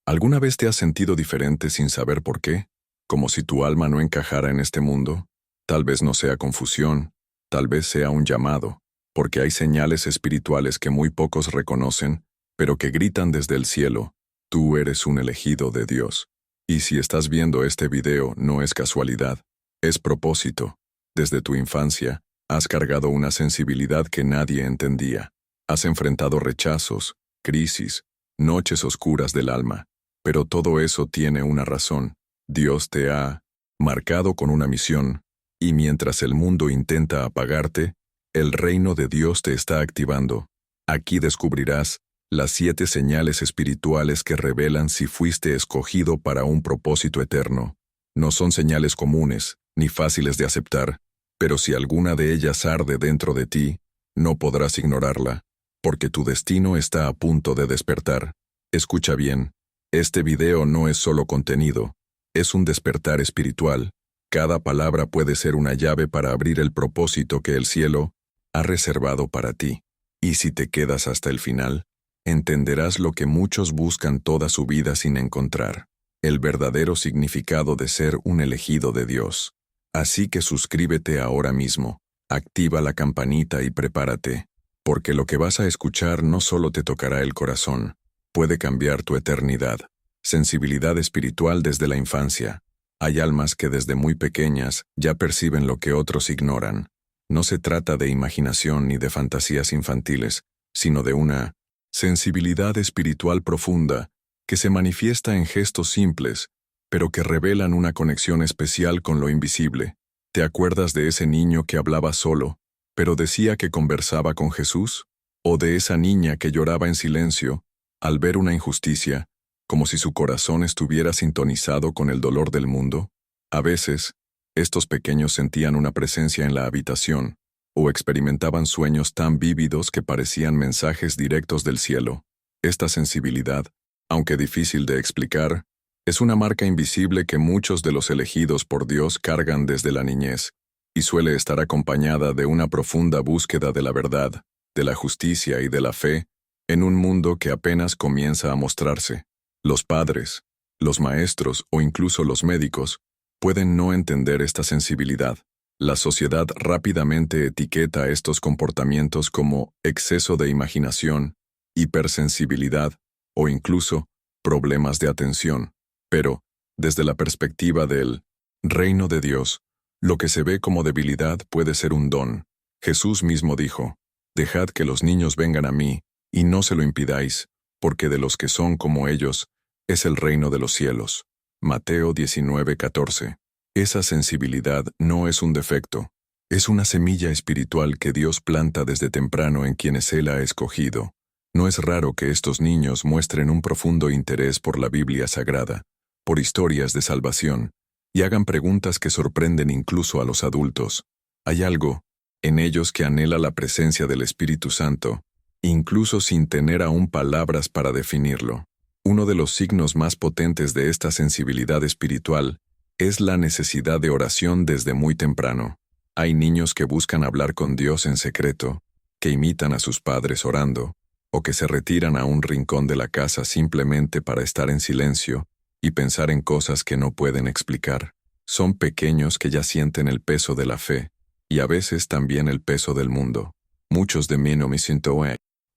¿Alguna vez te has sentido diferente sin saber por qué? Como si tu alma no encajara en este mundo. Tal vez no sea confusión, tal vez sea un llamado, porque hay señales espirituales que muy pocos reconocen, pero que gritan desde el cielo: tú eres un elegido de Dios. Y si estás viendo este video, no es casualidad, es propósito. Desde tu infancia, has cargado una sensibilidad que nadie entendía. Has enfrentado rechazos, crisis, noches oscuras del alma. Pero todo eso tiene una razón. Dios te ha marcado con una misión, y mientras el mundo intenta apagarte, el reino de Dios te está activando. Aquí descubrirás las 7 señales espirituales que revelan si fuiste escogido para un propósito eterno. No son señales comunes, ni fáciles de aceptar, pero si alguna de ellas arde dentro de ti, no podrás ignorarla, porque tu destino está a punto de despertar. Escucha bien. Este video no es solo contenido, es un despertar espiritual. Cada palabra puede ser una llave para abrir el propósito que el cielo ha reservado para ti. Y si te quedas hasta el final, entenderás lo que muchos buscan toda su vida sin encontrar: el verdadero significado de ser un elegido de Dios. Así que suscríbete ahora mismo, activa la campanita y prepárate, porque lo que vas a escuchar no solo te tocará el corazón, puede cambiar tu eternidad. Sensibilidad espiritual desde la infancia. Hay almas que desde muy pequeñas ya perciben lo que otros ignoran. No se trata de imaginación ni de fantasías infantiles, sino de una sensibilidad espiritual profunda que se manifiesta en gestos simples, pero que revelan una conexión especial con lo invisible. ¿Te acuerdas de ese niño que hablaba solo, pero decía que conversaba con Jesús? ¿O de esa niña que lloraba en silencio al ver una injusticia, como si su corazón estuviera sintonizado con el dolor del mundo? A veces, estos pequeños sentían una presencia en la habitación, o experimentaban sueños tan vívidos que parecían mensajes directos del cielo. Esta sensibilidad, aunque difícil de explicar, es una marca invisible que muchos de los elegidos por Dios cargan desde la niñez, y suele estar acompañada de una profunda búsqueda de la verdad, de la justicia y de la fe, en un mundo que apenas comienza a mostrarse. Los padres, los maestros o incluso los médicos pueden no entender esta sensibilidad. La sociedad rápidamente etiqueta estos comportamientos como exceso de imaginación, hipersensibilidad o incluso problemas de atención. Pero, desde la perspectiva del reino de Dios, lo que se ve como debilidad puede ser un don. Jesús mismo dijo: «Dejad que los niños vengan a mí, y no se lo impidáis, porque de los que son como ellos es el reino de los cielos». Mateo 19:14. Esa sensibilidad no es un defecto, es una semilla espiritual que Dios planta desde temprano en quienes Él ha escogido. No es raro que estos niños muestren un profundo interés por la Biblia Sagrada, por historias de salvación, y hagan preguntas que sorprenden incluso a los adultos. Hay algo en ellos que anhela la presencia del Espíritu Santo, incluso sin tener aún palabras para definirlo. Uno de los signos más potentes de esta sensibilidad espiritual es la necesidad de oración desde muy temprano. Hay niños que buscan hablar con Dios en secreto, que imitan a sus padres orando, o que se retiran a un rincón de la casa simplemente para estar en silencio y pensar en cosas que no pueden explicar. Son pequeños que ya sienten el peso de la fe, y a veces también el peso del mundo. Muchos de mí no me siento.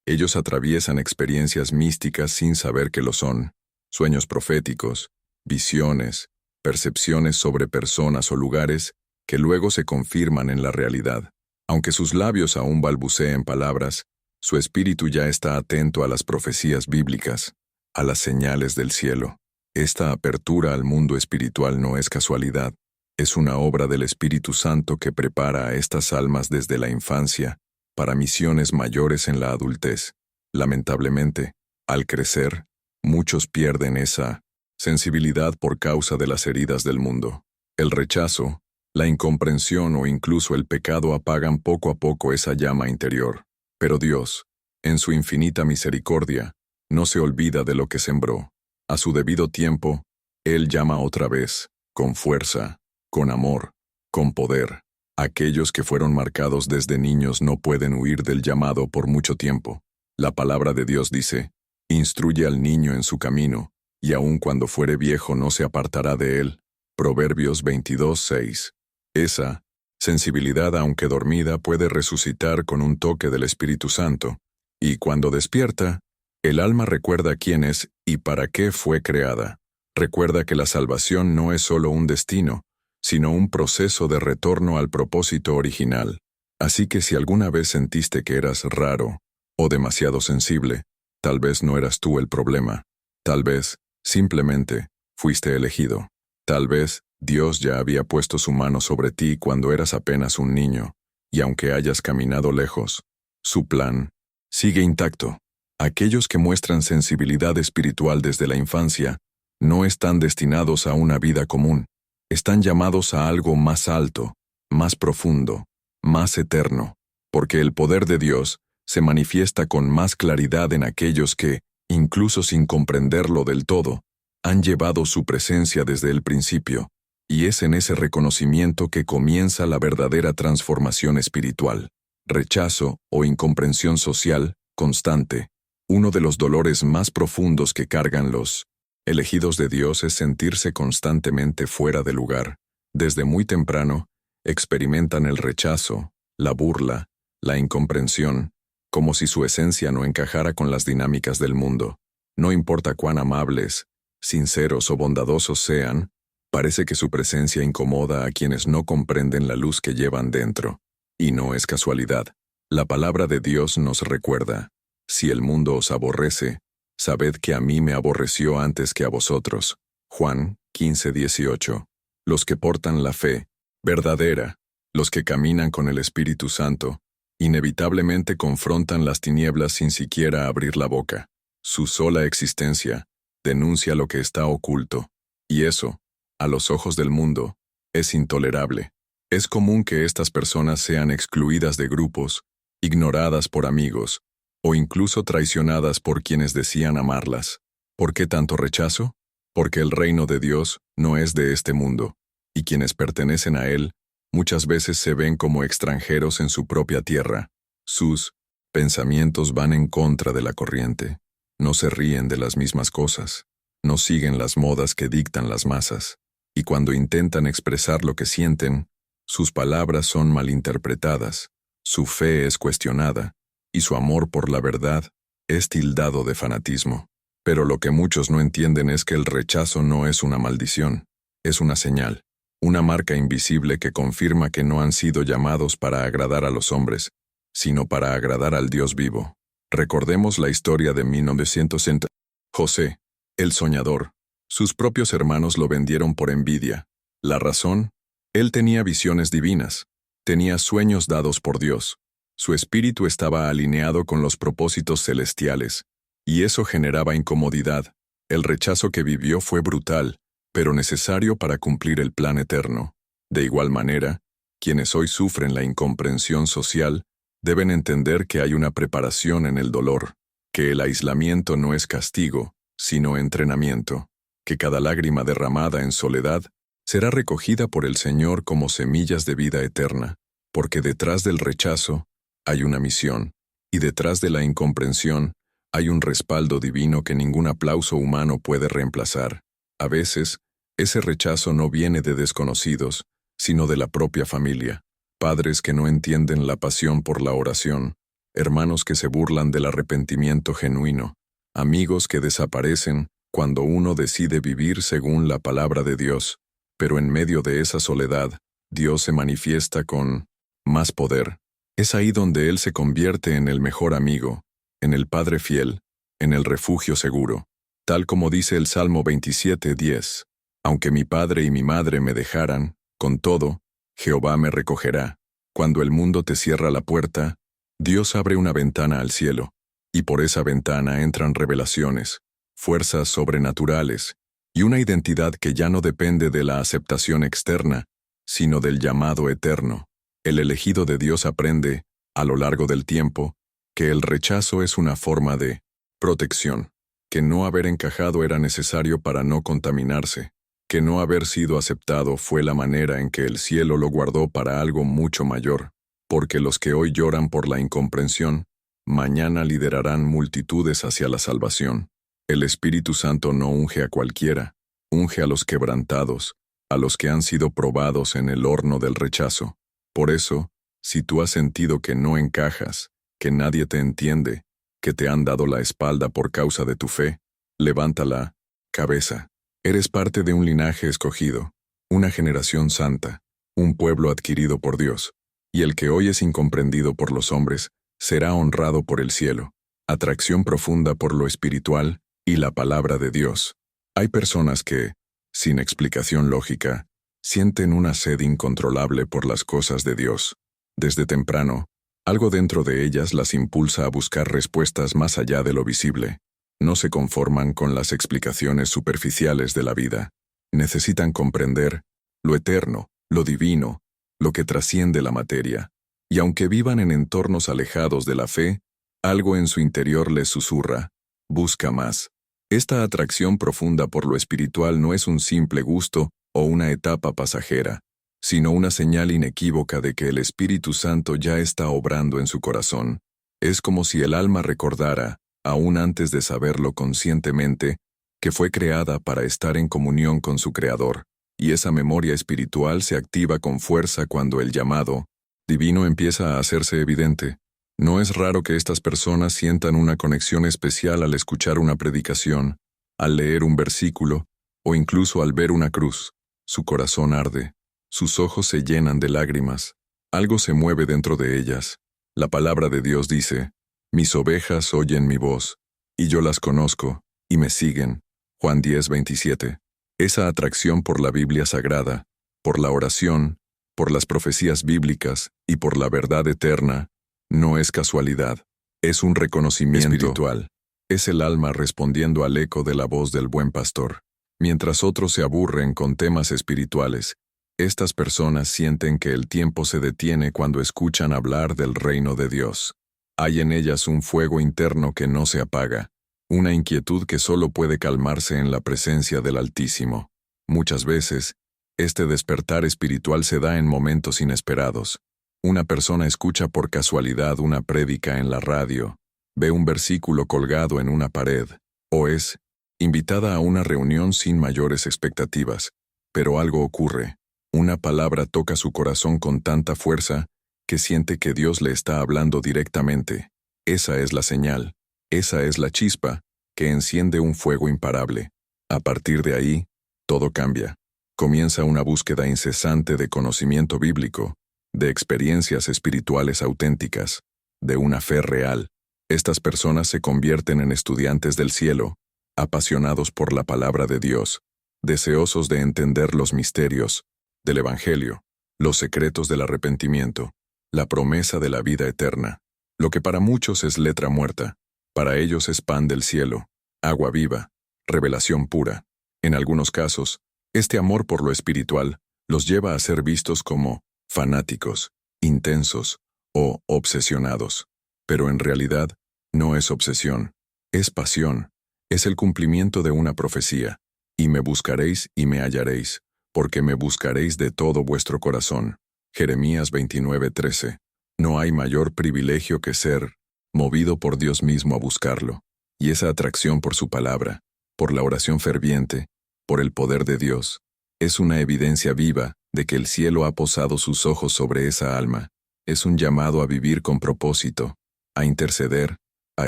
Ellos atraviesan experiencias místicas sin saber que lo son, sueños proféticos, visiones, percepciones sobre personas o lugares que luego se confirman en la realidad. Aunque sus labios aún balbuceen palabras, su espíritu ya está atento a las profecías bíblicas, a las señales del cielo. Esta apertura al mundo espiritual no es casualidad, es una obra del Espíritu Santo que prepara a estas almas desde la infancia para misiones mayores en la adultez. Lamentablemente, al crecer, muchos pierden esa sensibilidad por causa de las heridas del mundo. El rechazo, la incomprensión o incluso el pecado apagan poco a poco esa llama interior. Pero Dios, en su infinita misericordia, no se olvida de lo que sembró. A su debido tiempo, Él llama otra vez, con fuerza, con amor, con poder. Aquellos que fueron marcados desde niños no pueden huir del llamado por mucho tiempo. La palabra de Dios dice: «Instruye al niño en su camino, y aun cuando fuere viejo no se apartará de él. Proverbios 22:6. Esa sensibilidad, aunque dormida, puede resucitar con un toque del Espíritu Santo, y cuando despierta, el alma recuerda quién es y para qué fue creada. Recuerda que la salvación no es solo un destino, sino un proceso de retorno al propósito original. Así que si alguna vez sentiste que eras raro o demasiado sensible, tal vez no eras tú el problema. Tal vez, simplemente, fuiste elegido. Tal vez, Dios ya había puesto su mano sobre ti cuando eras apenas un niño, y aunque hayas caminado lejos, su plan sigue intacto. Aquellos que muestran sensibilidad espiritual desde la infancia no están destinados a una vida común. Están llamados a algo más alto, más profundo, más eterno, porque el poder de Dios se manifiesta con más claridad en aquellos que, incluso sin comprenderlo del todo, han llevado su presencia desde el principio, y es en ese reconocimiento que comienza la verdadera transformación espiritual. Rechazo o incomprensión social constante. Uno de los dolores más profundos que cargan los elegidos de Dios es sentirse constantemente fuera de lugar. Desde muy temprano, experimentan el rechazo, la burla, la incomprensión, como si su esencia no encajara con las dinámicas del mundo. No importa cuán amables, sinceros o bondadosos sean, parece que su presencia incomoda a quienes no comprenden la luz que llevan dentro. Y no es casualidad. La palabra de Dios nos recuerda: si el mundo os aborrece, sabed que a mí me aborreció antes que a vosotros. Juan 15:18. Los que portan la fe verdadera, los que caminan con el Espíritu Santo, inevitablemente confrontan las tinieblas sin siquiera abrir la boca. Su sola existencia denuncia lo que está oculto, y eso, a los ojos del mundo, es intolerable. Es común que estas personas sean excluidas de grupos, ignoradas por amigos, o incluso traicionadas por quienes decían amarlas. ¿Por qué tanto rechazo? Porque el reino de Dios no es de este mundo, y quienes pertenecen a él muchas veces se ven como extranjeros en su propia tierra. Sus pensamientos van en contra de la corriente. No se ríen de las mismas cosas. No siguen las modas que dictan las masas. Y cuando intentan expresar lo que sienten, sus palabras son malinterpretadas, su fe es cuestionada, y su amor por la verdad es tildado de fanatismo. Pero lo que muchos no entienden es que el rechazo no es una maldición, es una señal, una marca invisible que confirma que no han sido llamados para agradar a los hombres, sino para agradar al Dios vivo. Recordemos la historia de 1960. José, el soñador. Sus propios hermanos lo vendieron por envidia. La razón: él tenía visiones divinas, tenía sueños dados por Dios. Su espíritu estaba alineado con los propósitos celestiales, y eso generaba incomodidad. El rechazo que vivió fue brutal, pero necesario para cumplir el plan eterno. De igual manera, quienes hoy sufren la incomprensión social deben entender que hay una preparación en el dolor, que el aislamiento no es castigo, sino entrenamiento, que cada lágrima derramada en soledad será recogida por el Señor como semillas de vida eterna, porque detrás del rechazo hay una misión, y detrás de la incomprensión hay un respaldo divino que ningún aplauso humano puede reemplazar. A veces, ese rechazo no viene de desconocidos, sino de la propia familia. Padres que no entienden la pasión por la oración, hermanos que se burlan del arrepentimiento genuino, amigos que desaparecen cuando uno decide vivir según la palabra de Dios, pero en medio de esa soledad, Dios se manifiesta con más poder. Es ahí donde Él se convierte en el mejor amigo, en el Padre fiel, en el refugio seguro. Tal como dice el Salmo 27:10, aunque mi padre y mi madre me dejaran, con todo, Jehová me recogerá. Cuando el mundo te cierra la puerta, Dios abre una ventana al cielo, y por esa ventana entran revelaciones, fuerzas sobrenaturales, y una identidad que ya no depende de la aceptación externa, sino del llamado eterno. El elegido de Dios aprende, a lo largo del tiempo, que el rechazo es una forma de protección, que no haber encajado era necesario para no contaminarse, que no haber sido aceptado fue la manera en que el cielo lo guardó para algo mucho mayor, porque los que hoy lloran por la incomprensión, mañana liderarán multitudes hacia la salvación. El Espíritu Santo no unge a cualquiera, unge a los quebrantados, a los que han sido probados en el horno del rechazo. Por eso, si tú has sentido que no encajas, que nadie te entiende, que te han dado la espalda por causa de tu fe, levanta la cabeza. Eres parte de un linaje escogido, una generación santa, un pueblo adquirido por Dios, y el que hoy es incomprendido por los hombres, será honrado por el cielo. Atracción profunda por lo espiritual y la palabra de Dios. Hay personas que, sin explicación lógica, sienten una sed incontrolable por las cosas de Dios. Desde temprano, algo dentro de ellas las impulsa a buscar respuestas más allá de lo visible. No se conforman con las explicaciones superficiales de la vida. Necesitan comprender lo eterno, lo divino, lo que trasciende la materia. Y aunque vivan en entornos alejados de la fe, algo en su interior les susurra: busca más. Esta atracción profunda por lo espiritual no es un simple gusto o una etapa pasajera, sino una señal inequívoca de que el Espíritu Santo ya está obrando en su corazón. Es como si el alma recordara, aún antes de saberlo conscientemente, que fue creada para estar en comunión con su Creador, y esa memoria espiritual se activa con fuerza cuando el llamado divino empieza a hacerse evidente. No es raro que estas personas sientan una conexión especial al escuchar una predicación, al leer un versículo, o incluso al ver una cruz. Su corazón arde, sus ojos se llenan de lágrimas, algo se mueve dentro de ellas. La palabra de Dios dice: mis ovejas oyen mi voz, y yo las conozco, y me siguen. Juan 10:27. Esa atracción por la Biblia sagrada, por la oración, por las profecías bíblicas y por la verdad eterna, no es casualidad, es un reconocimiento espiritual. Es el alma respondiendo al eco de la voz del buen pastor. Mientras otros se aburren con temas espirituales, estas personas sienten que el tiempo se detiene cuando escuchan hablar del reino de Dios. Hay en ellas un fuego interno que no se apaga, una inquietud que solo puede calmarse en la presencia del Altísimo. Muchas veces, este despertar espiritual se da en momentos inesperados. Una persona escucha por casualidad una prédica en la radio, ve un versículo colgado en una pared, o es invitada a una reunión sin mayores expectativas. Pero algo ocurre. Una palabra toca su corazón con tanta fuerza que siente que Dios le está hablando directamente. Esa es la señal, esa es la chispa que enciende un fuego imparable. A partir de ahí, todo cambia. Comienza una búsqueda incesante de conocimiento bíblico, de experiencias espirituales auténticas, de una fe real. Estas personas se convierten en estudiantes del cielo, apasionados por la palabra de Dios, deseosos de entender los misterios del Evangelio, los secretos del arrepentimiento, la promesa de la vida eterna. Lo que para muchos es letra muerta, para ellos es pan del cielo, agua viva, revelación pura. En algunos casos, este amor por lo espiritual los lleva a ser vistos como fanáticos, intensos o obsesionados. Pero en realidad, no es obsesión, es pasión, es el cumplimiento de una profecía. Y me buscaréis y me hallaréis, porque me buscaréis de todo vuestro corazón. Jeremías 29:13. No hay mayor privilegio que ser movido por Dios mismo a buscarlo, y esa atracción por su palabra, por la oración ferviente, por el poder de Dios, es una evidencia viva de que el cielo ha posado sus ojos sobre esa alma. Es un llamado a vivir con propósito, a interceder, a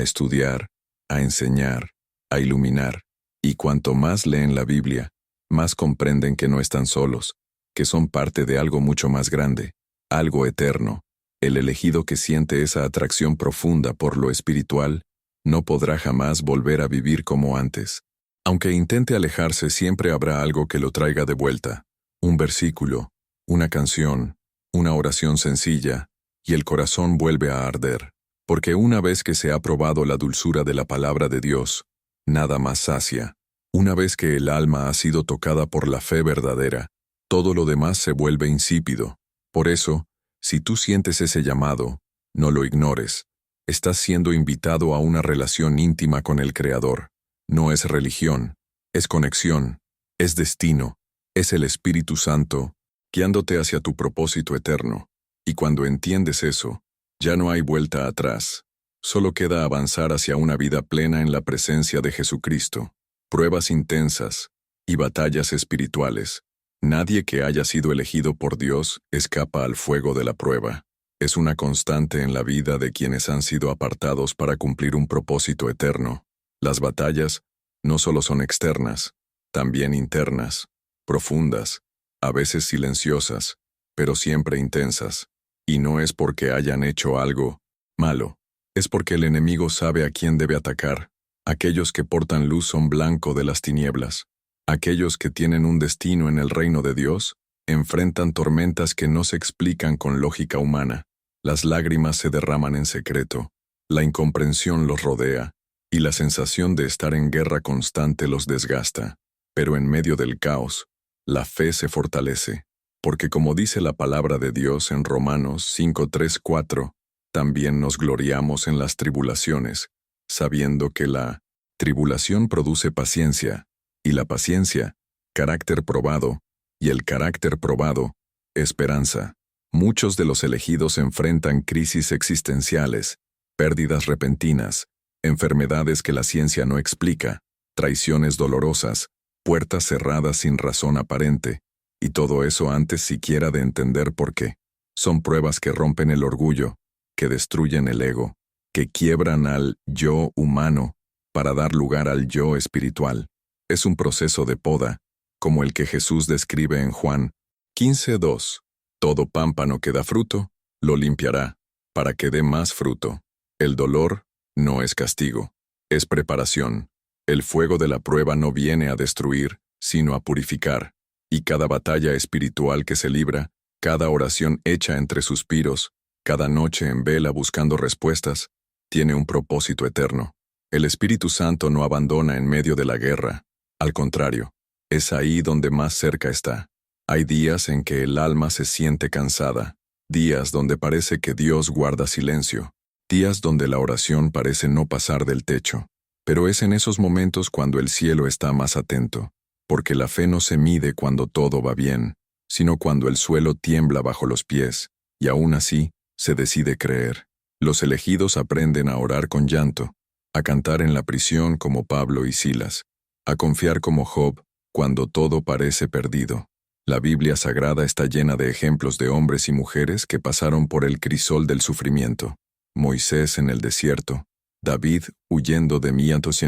estudiar, a enseñar, a iluminar. Y cuanto más leen la Biblia, más comprenden que no están solos, que son parte de algo mucho más grande, algo eterno. El elegido que siente esa atracción profunda por lo espiritual, no podrá jamás volver a vivir como antes. Aunque intente alejarse, siempre habrá algo que lo traiga de vuelta. Un versículo, una canción, una oración sencilla, y el corazón vuelve a arder. Porque una vez que se ha probado la dulzura de la palabra de Dios, nada más sacia. Una vez que el alma ha sido tocada por la fe verdadera, todo lo demás se vuelve insípido. Por eso, si tú sientes ese llamado, no lo ignores. Estás siendo invitado a una relación íntima con el Creador. No es religión, es conexión, es destino, es el Espíritu Santo, guiándote hacia tu propósito eterno. Y cuando entiendes eso, ya no hay vuelta atrás. Solo queda avanzar hacia una vida plena en la presencia de Jesucristo. Pruebas intensas y batallas espirituales. Nadie que haya sido elegido por Dios escapa al fuego de la prueba. Es una constante en la vida de quienes han sido apartados para cumplir un propósito eterno. Las batallas no solo son externas, también internas, profundas, a veces silenciosas, pero siempre intensas. Y no es porque hayan hecho algo malo, es porque el enemigo sabe a quién debe atacar. Aquellos que portan luz son blanco de las tinieblas. Aquellos que tienen un destino en el reino de Dios enfrentan tormentas que no se explican con lógica humana. Las lágrimas se derraman en secreto, la incomprensión los rodea, y la sensación de estar en guerra constante los desgasta. Pero en medio del caos, la fe se fortalece, porque como dice la palabra de Dios en Romanos 5:3-4, también nos gloriamos en las tribulaciones, sabiendo que la tribulación produce paciencia, y la paciencia, carácter probado, y el carácter probado, esperanza. Muchos de los elegidos enfrentan crisis existenciales, pérdidas repentinas, enfermedades que la ciencia no explica, traiciones dolorosas, puertas cerradas sin razón aparente, y todo eso antes siquiera de entender por qué. Son pruebas que rompen el orgullo, que destruyen el ego, que quiebran al yo humano para dar lugar al yo espiritual. Es un proceso de poda, como el que Jesús describe en Juan 15:2. Todo pámpano que da fruto, lo limpiará, para que dé más fruto. El dolor no es castigo, es preparación. El fuego de la prueba no viene a destruir, sino a purificar. Y cada batalla espiritual que se libra, cada oración hecha entre suspiros, cada noche en vela buscando respuestas, tiene un propósito eterno. El Espíritu Santo no abandona en medio de la guerra. Al contrario, es ahí donde más cerca está. Hay días en que el alma se siente cansada, días donde parece que Dios guarda silencio, días donde la oración parece no pasar del techo. Pero es en esos momentos cuando el cielo está más atento, porque la fe no se mide cuando todo va bien, sino cuando el suelo tiembla bajo los pies, y aún así se decide creer. Los elegidos aprenden a orar con llanto, a cantar en la prisión como Pablo y Silas, a confiar como Job cuando todo parece perdido. La Biblia Sagrada está llena de ejemplos de hombres y mujeres que pasaron por el crisol del sufrimiento. Moisés en el desierto, David huyendo de Miantos,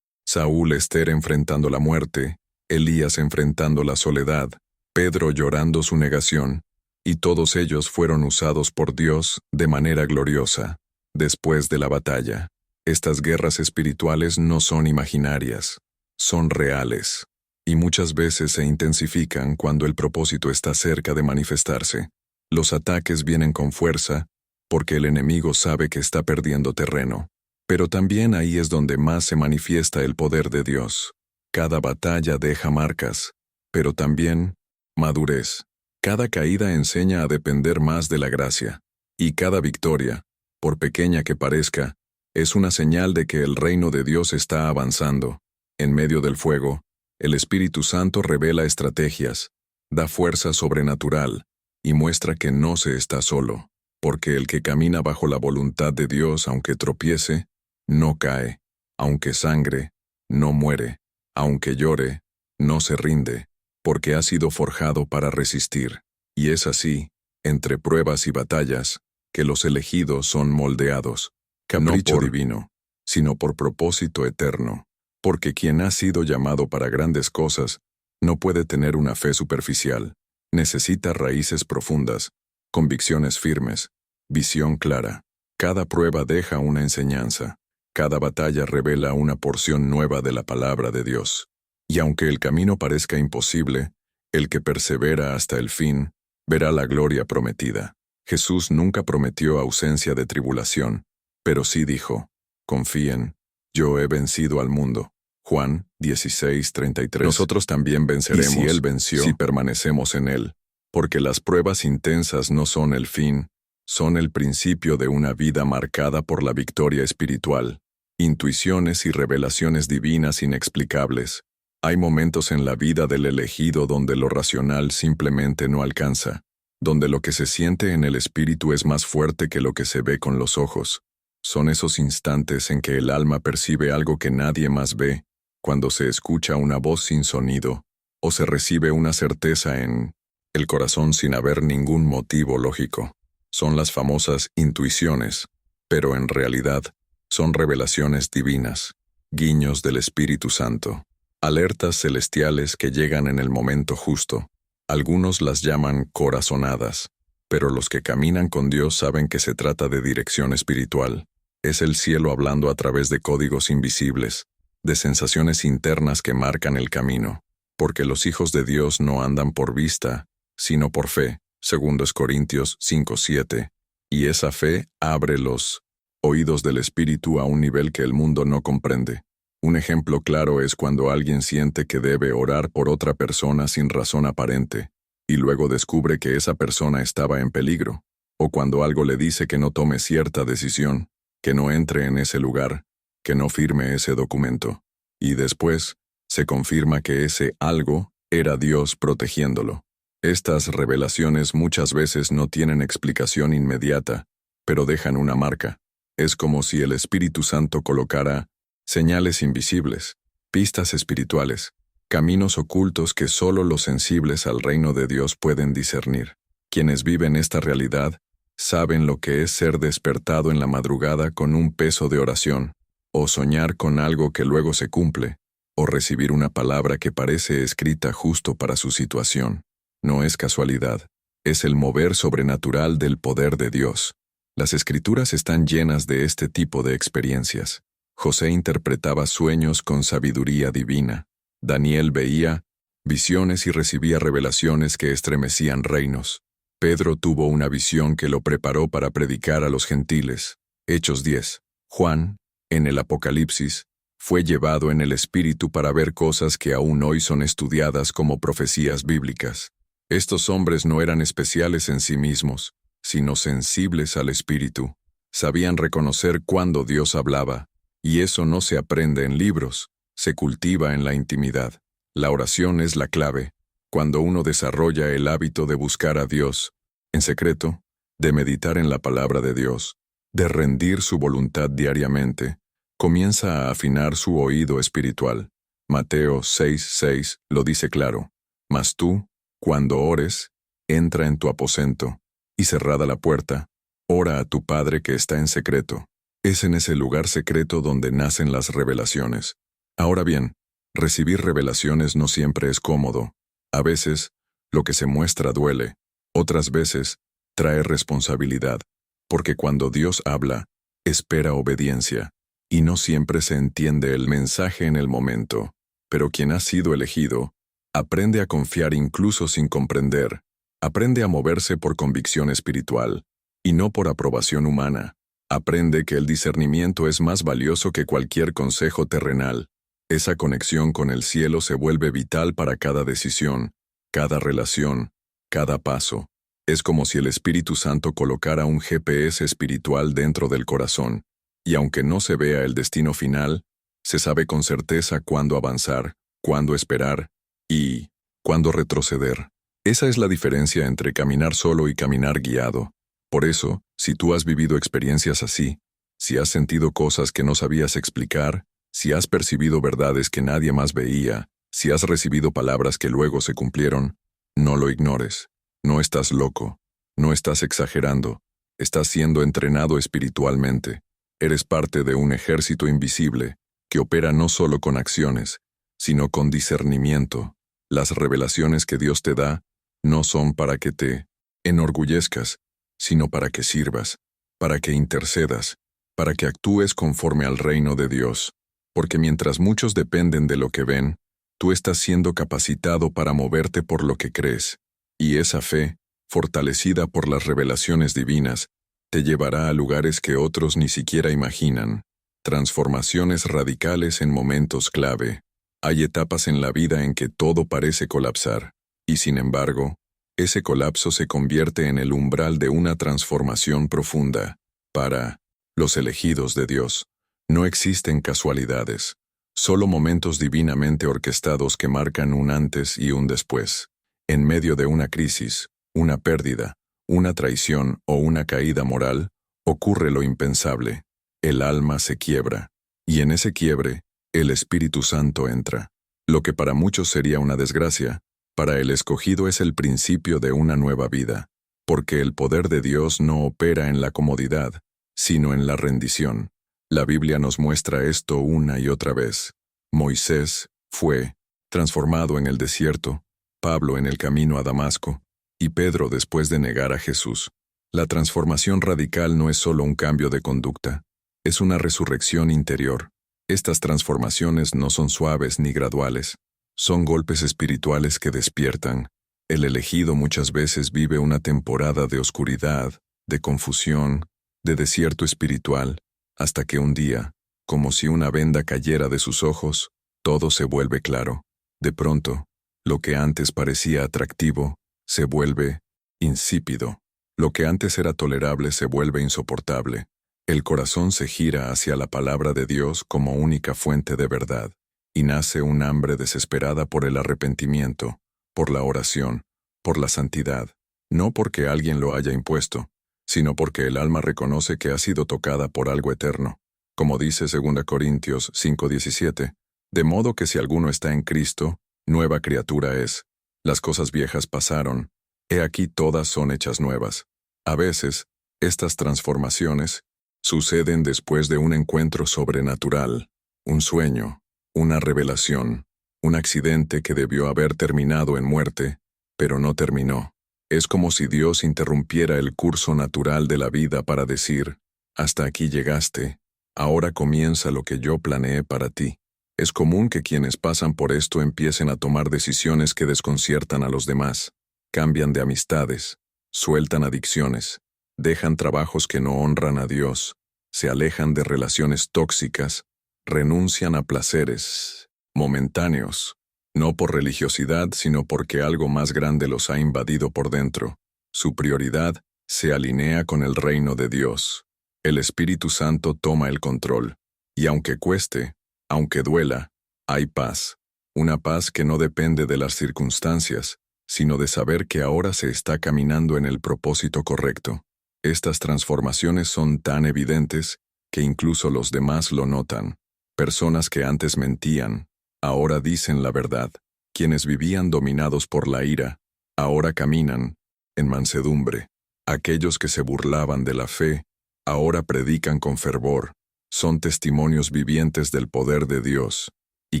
Saúl Esther enfrentando la muerte, Elías enfrentando la soledad, Pedro llorando su negación, y todos ellos fueron usados por Dios de manera gloriosa. Después de la batalla, estas guerras espirituales no son imaginarias, son reales, y muchas veces se intensifican cuando el propósito está cerca de manifestarse. Los ataques vienen con fuerza, porque el enemigo sabe que está perdiendo terreno. Pero también ahí es donde más se manifiesta el poder de Dios. Cada batalla deja marcas, pero también madurez. Cada caída enseña a depender más de la gracia, y cada victoria, por pequeña que parezca, es una señal de que el reino de Dios está avanzando. En medio del fuego, el Espíritu Santo revela estrategias, da fuerza sobrenatural, y muestra que no se está solo, porque el que camina bajo la voluntad de Dios, aunque tropiece, no cae, aunque sangre, no muere, aunque llore, no se rinde, porque ha sido forjado para resistir. Y es así, entre pruebas y batallas, que los elegidos son moldeados, capricho divino, sino por propósito eterno, porque quien ha sido llamado para grandes cosas no puede tener una fe superficial, necesita raíces profundas, convicciones firmes, visión clara. Cada prueba deja una enseñanza, cada batalla revela una porción nueva de la palabra de Dios. Y aunque el camino parezca imposible, el que persevera hasta el fin, verá la gloria prometida. Jesús nunca prometió ausencia de tribulación, pero sí dijo, confíen, yo he vencido al mundo. Juan 16:33. Nosotros también venceremos, y si Él venció, si permanecemos en Él, porque las pruebas intensas no son el fin, son el principio de una vida marcada por la victoria espiritual, intuiciones y revelaciones divinas inexplicables. Hay momentos en la vida del elegido donde lo racional simplemente no alcanza, donde lo que se siente en el espíritu es más fuerte que lo que se ve con los ojos. Son esos instantes en que el alma percibe algo que nadie más ve, cuando se escucha una voz sin sonido, o se recibe una certeza en el corazón sin haber ningún motivo lógico. Son las famosas intuiciones, pero en realidad son revelaciones divinas, guiños del Espíritu Santo, alertas celestiales que llegan en el momento justo. Algunos las llaman corazonadas, pero los que caminan con Dios saben que se trata de dirección espiritual. Es el cielo hablando a través de códigos invisibles, de sensaciones internas que marcan el camino, porque los hijos de Dios no andan por vista, sino por fe, 2 Corintios 5:7, y esa fe abre los oídos del Espíritu a un nivel que el mundo no comprende. Un ejemplo claro es cuando alguien siente que debe orar por otra persona sin razón aparente, y luego descubre que esa persona estaba en peligro, o cuando algo le dice que no tome cierta decisión, que no entre en ese lugar, que no firme ese documento, y después se confirma que ese algo era Dios protegiéndolo. Estas revelaciones muchas veces no tienen explicación inmediata, pero dejan una marca. Es como si el Espíritu Santo colocara señales invisibles, pistas espirituales, caminos ocultos que solo los sensibles al reino de Dios pueden discernir. Quienes viven esta realidad saben lo que es ser despertado en la madrugada con un peso de oración, o soñar con algo que luego se cumple, o recibir una palabra que parece escrita justo para su situación. No es casualidad, es el mover sobrenatural del poder de Dios. Las Escrituras están llenas de este tipo de experiencias. José interpretaba sueños con sabiduría divina. Daniel veía visiones y recibía revelaciones que estremecían reinos. Pedro tuvo una visión que lo preparó para predicar a los gentiles. Hechos 10. Juan, en el Apocalipsis, fue llevado en el Espíritu para ver cosas que aún hoy son estudiadas como profecías bíblicas. Estos hombres no eran especiales en sí mismos, sino sensibles al Espíritu. Sabían reconocer cuando Dios hablaba, y eso no se aprende en libros, se cultiva en la intimidad. La oración es la clave. Cuando uno desarrolla el hábito de buscar a Dios, en secreto, de meditar en la palabra de Dios, de rendir su voluntad diariamente, comienza a afinar su oído espiritual. Mateo 6:6 lo dice claro. Mas tú, cuando ores, entra en tu aposento, y cerrada la puerta, ora a tu Padre que está en secreto. Es en ese lugar secreto donde nacen las revelaciones. Ahora bien, recibir revelaciones no siempre es cómodo. A veces, lo que se muestra duele. Otras veces, trae responsabilidad, porque cuando Dios habla, espera obediencia, y no siempre se entiende el mensaje en el momento. Pero quien ha sido elegido, aprende a confiar incluso sin comprender, aprende a moverse por convicción espiritual, y no por aprobación humana. Aprende que el discernimiento es más valioso que cualquier consejo terrenal. Esa conexión con el cielo se vuelve vital para cada decisión, cada relación, cada paso. Es como si el Espíritu Santo colocara un GPS espiritual dentro del corazón, y aunque no se vea el destino final, se sabe con certeza cuándo avanzar, cuándo esperar y cuándo retroceder. Esa es la diferencia entre caminar solo y caminar guiado. Por eso, si tú has vivido experiencias así, si has sentido cosas que no sabías explicar, si has percibido verdades que nadie más veía, si has recibido palabras que luego se cumplieron, no lo ignores. No estás loco, no estás exagerando, estás siendo entrenado espiritualmente. Eres parte de un ejército invisible que opera no solo con acciones, sino con discernimiento. Las revelaciones que Dios te da no son para que te enorgullezcas, sino para que sirvas, para que intercedas, para que actúes conforme al reino de Dios. Porque mientras muchos dependen de lo que ven, tú estás siendo capacitado para moverte por lo que crees. Y esa fe, fortalecida por las revelaciones divinas, te llevará a lugares que otros ni siquiera imaginan. Transformaciones radicales en momentos clave. Hay etapas en la vida en que todo parece colapsar, y sin embargo, ese colapso se convierte en el umbral de una transformación profunda. Para los elegidos de Dios, no existen casualidades, solo momentos divinamente orquestados que marcan un antes y un después. En medio de una crisis, una pérdida, una traición o una caída moral, ocurre lo impensable. el alma se quiebra, y en ese quiebre, el Espíritu Santo entra. Lo que para muchos sería una desgracia, para el escogido es el principio de una nueva vida, porque el poder de Dios no opera en la comodidad, sino en la rendición. La Biblia nos muestra esto una y otra vez. Moisés fue transformado en el desierto, Pablo en el camino a Damasco, y Pedro después de negar a Jesús. La transformación radical no es solo un cambio de conducta, es una resurrección interior. Estas transformaciones no son suaves ni graduales, son golpes espirituales que despiertan. El elegido muchas veces vive una temporada de oscuridad, de confusión, de desierto espiritual, hasta que un día, como si una venda cayera de sus ojos, todo se vuelve claro. De pronto, lo que antes parecía atractivo, se vuelve insípido. Lo que antes era tolerable se vuelve insoportable. El corazón se gira hacia la palabra de Dios como única fuente de verdad, y nace un hambre desesperada por el arrepentimiento, por la oración, por la santidad, no porque alguien lo haya impuesto, sino porque el alma reconoce que ha sido tocada por algo eterno. Como dice 2 Corintios 5:17, de modo que si alguno está en Cristo, nueva criatura es. Las cosas viejas pasaron, he aquí todas son hechas nuevas. A veces, estas transformaciones suceden después de un encuentro sobrenatural, un sueño, una revelación, un accidente que debió haber terminado en muerte, pero no terminó. Es como si Dios interrumpiera el curso natural de la vida para decir, hasta aquí llegaste, ahora comienza lo que yo planeé para ti. Es común que quienes pasan por esto empiecen a tomar decisiones que desconciertan a los demás, cambian de amistades, sueltan adicciones, dejan trabajos que no honran a Dios, se alejan de relaciones tóxicas, renuncian a placeres momentáneos, no por religiosidad, sino porque algo más grande los ha invadido por dentro. Su prioridad se alinea con el reino de Dios. El Espíritu Santo toma el control, y aunque cueste, aunque duela, hay paz. Una paz que no depende de las circunstancias, sino de saber que ahora se está caminando en el propósito correcto. Estas transformaciones son tan evidentes que incluso los demás lo notan. Personas que antes mentían, ahora dicen la verdad. Quienes vivían dominados por la ira, ahora caminan en mansedumbre. Aquellos que se burlaban de la fe, ahora predican con fervor. Son testimonios vivientes del poder de Dios. Y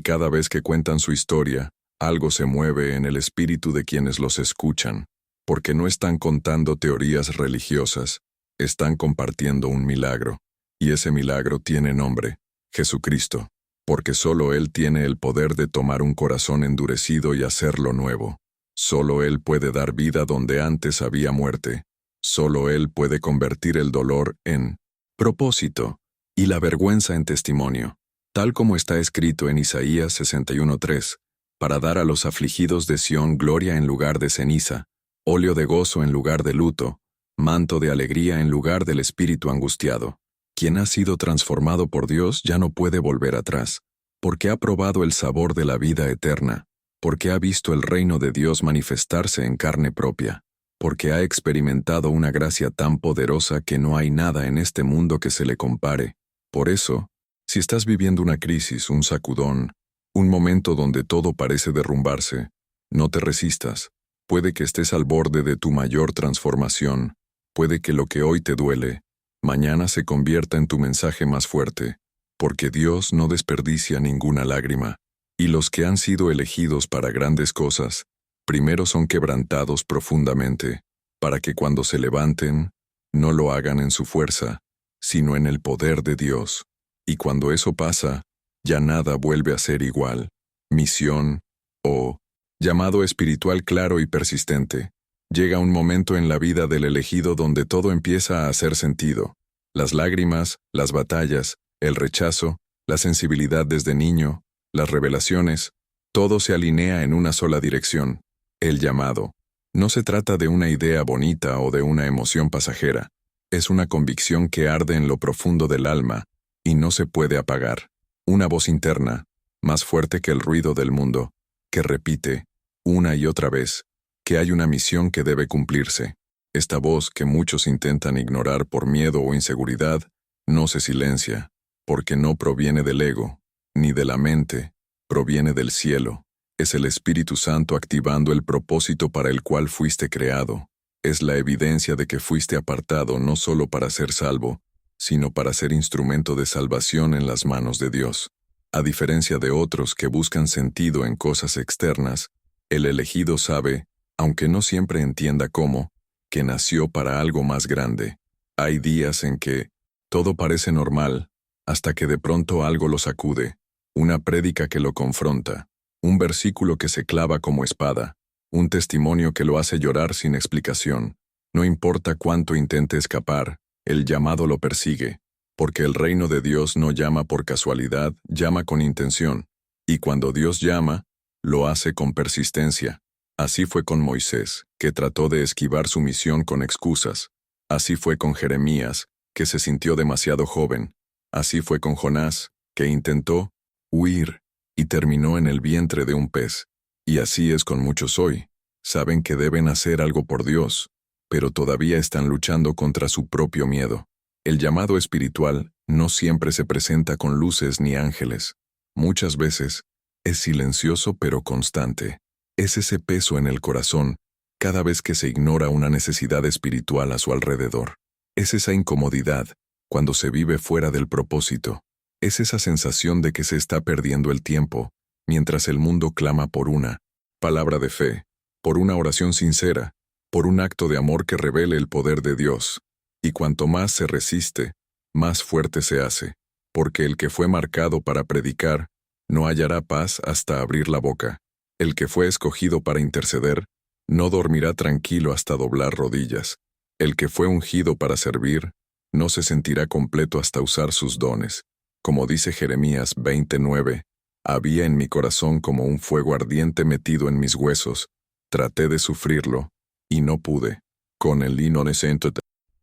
cada vez que cuentan su historia, algo se mueve en el espíritu de quienes los escuchan, porque no están contando teorías religiosas, están compartiendo un milagro, y ese milagro tiene nombre, Jesucristo, porque solo Él tiene el poder de tomar un corazón endurecido y hacerlo nuevo. Solo Él puede dar vida donde antes había muerte. Solo Él puede convertir el dolor en propósito y la vergüenza en testimonio, tal como está escrito en Isaías 61:3, para dar a los afligidos de Sión gloria en lugar de ceniza, óleo de gozo en lugar de luto, manto de alegría en lugar del espíritu angustiado. Quien ha sido transformado por Dios ya no puede volver atrás, porque ha probado el sabor de la vida eterna, porque ha visto el reino de Dios manifestarse en carne propia, porque ha experimentado una gracia tan poderosa que no hay nada en este mundo que se le compare. Por eso, si estás viviendo una crisis, un sacudón, un momento donde todo parece derrumbarse, no te resistas. Puede que estés al borde de tu mayor transformación, puede que lo que hoy te duele, mañana se convierta en tu mensaje más fuerte, porque Dios no desperdicia ninguna lágrima, y los que han sido elegidos para grandes cosas, primero son quebrantados profundamente, para que cuando se levanten, no lo hagan en su fuerza, sino en el poder de Dios. Y cuando eso pasa, ya nada vuelve a ser igual. Misión, o llamado espiritual claro y persistente. Llega un momento en la vida del elegido donde todo empieza a hacer sentido. Las lágrimas, las batallas, el rechazo, la sensibilidad desde niño, las revelaciones, todo se alinea en una sola dirección, el llamado. No se trata de una idea bonita o de una emoción pasajera. Es una convicción que arde en lo profundo del alma y no se puede apagar. Una voz interna, más fuerte que el ruido del mundo, que repite, una y otra vez, que hay una misión que debe cumplirse. Esta voz que muchos intentan ignorar por miedo o inseguridad, No se silencia, porque no proviene del ego, ni de la mente, proviene del cielo. Es el Espíritu Santo activando el propósito para el cual fuiste creado. Es la evidencia de que fuiste apartado no solo para ser salvo, sino para ser instrumento de salvación en las manos de Dios. A diferencia de otros que buscan sentido en cosas externas, el elegido sabe, aunque no siempre entienda cómo, que nació para algo más grande. Hay días en que todo parece normal, hasta que de pronto algo lo sacude, una prédica que lo confronta, un versículo que se clava como espada, un testimonio que lo hace llorar sin explicación. No importa cuánto intente escapar, el llamado lo persigue, porque el reino de Dios no llama por casualidad, llama con intención, y cuando Dios llama, lo hace con persistencia. Así fue con Moisés, que trató de esquivar su misión con excusas. Así fue con Jeremías, que se sintió demasiado joven. Así fue con Jonás, que intentó huir y terminó en el vientre de un pez. Y así es con muchos hoy. Saben que deben hacer algo por Dios, pero todavía están luchando contra su propio miedo. El llamado espiritual no siempre se presenta con luces ni ángeles. Muchas veces es silencioso pero constante. Es ese peso en el corazón cada vez que se ignora una necesidad espiritual a su alrededor. Es esa incomodidad cuando se vive fuera del propósito. Es esa sensación de que se está perdiendo el tiempo mientras el mundo clama por una palabra de fe, por una oración sincera, por un acto de amor que revele el poder de Dios. Y cuanto más se resiste, más fuerte se hace, porque el que fue marcado para predicar no hallará paz hasta abrir la boca. El que fue escogido para interceder no dormirá tranquilo hasta doblar rodillas. El que fue ungido para servir no se sentirá completo hasta usar sus dones. Como dice Jeremías 29, había en mi corazón como un fuego ardiente metido en mis huesos. Traté de sufrirlo, y no pude. Con el inocente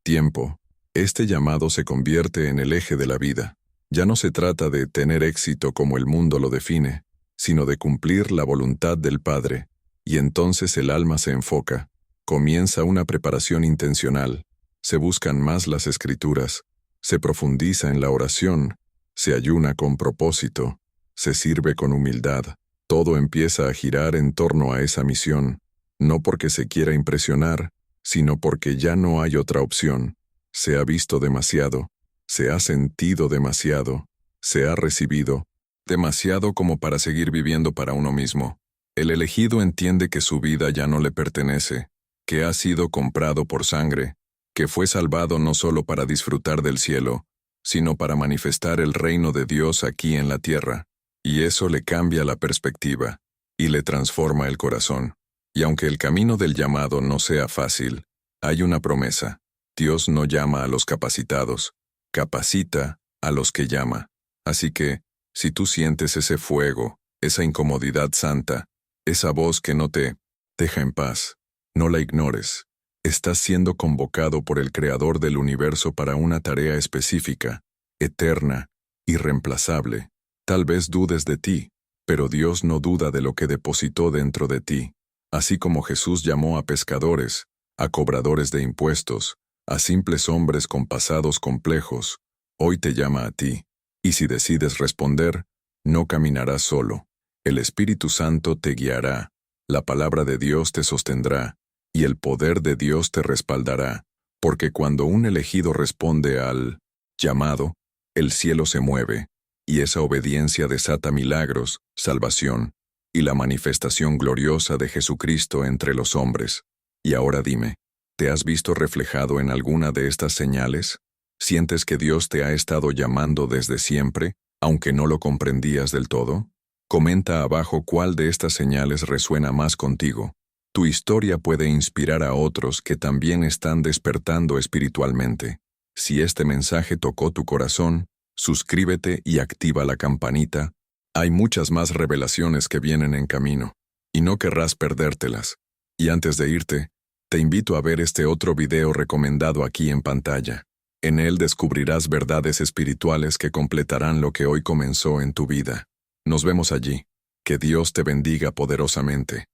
tiempo, este llamado se convierte en el eje de la vida. Ya no se trata de tener éxito como el mundo lo define, sino de cumplir la voluntad del Padre. Y entonces el alma se enfoca. Comienza una preparación intencional. Se buscan más las escrituras. Se profundiza en la oración. Se ayuna con propósito. Se sirve con humildad. Todo empieza a girar en torno a esa misión. No porque se quiera impresionar, sino porque ya no hay otra opción. Se ha visto demasiado. Se ha sentido demasiado. Se ha recibido demasiado como para seguir viviendo para uno mismo. El elegido entiende que su vida ya no le pertenece, que ha sido comprado por sangre, que fue salvado no solo para disfrutar del cielo, sino para manifestar el reino de Dios aquí en la tierra. Y eso le cambia la perspectiva, y le transforma el corazón. Y aunque el camino del llamado no sea fácil, hay una promesa. Dios no llama a los capacitados, capacita a los que llama. Así que, si tú sientes ese fuego, esa incomodidad santa, esa voz que no te deja en paz, no la ignores. Estás siendo convocado por el Creador del universo para una tarea específica, eterna, irreemplazable. Tal vez dudes de ti, pero Dios no duda de lo que depositó dentro de ti. Así como Jesús llamó a pescadores, a cobradores de impuestos, a simples hombres con pasados complejos, hoy te llama a ti. Y si decides responder, no caminarás solo. El Espíritu Santo te guiará, la palabra de Dios te sostendrá, y el poder de Dios te respaldará, porque cuando un elegido responde al llamado, el cielo se mueve, y esa obediencia desata milagros, salvación, y la manifestación gloriosa de Jesucristo entre los hombres. Y ahora dime, ¿te has visto reflejado en alguna de estas señales? ¿Sientes que Dios te ha estado llamando desde siempre, aunque no lo comprendías del todo? Comenta abajo cuál de estas señales resuena más contigo. Tu historia puede inspirar a otros que también están despertando espiritualmente. Si este mensaje tocó tu corazón, suscríbete y activa la campanita. Hay muchas más revelaciones que vienen en camino, y no querrás perdértelas. Y antes de irte, te invito a ver este otro video recomendado aquí en pantalla. En él descubrirás verdades espirituales que completarán lo que hoy comenzó en tu vida. Nos vemos allí. Que Dios te bendiga poderosamente.